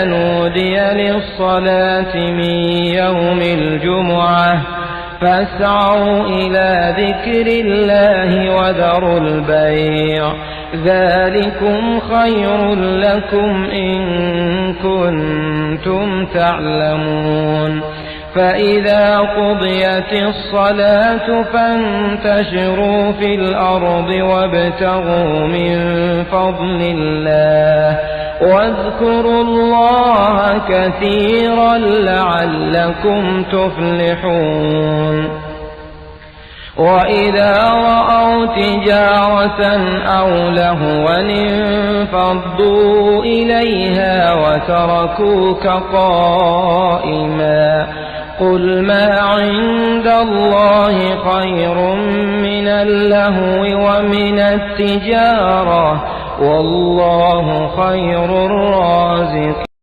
نودي للصلاة من يوم الجمعة فاسعوا إلى ذكر الله وذروا البيع ذلكم خير لكم إن كنتم تعلمون. فإذا قضيت الصلاة فانتشروا في الأرض وابتغوا من فضل الله واذكروا الله كثيرا لعلكم تفلحون. وإذا رأوا تجارة أو لهوا انفضوا إليها وتركوك قائما قل ما عند الله خير من اللهو ومن التجارة والله خير الرازقين.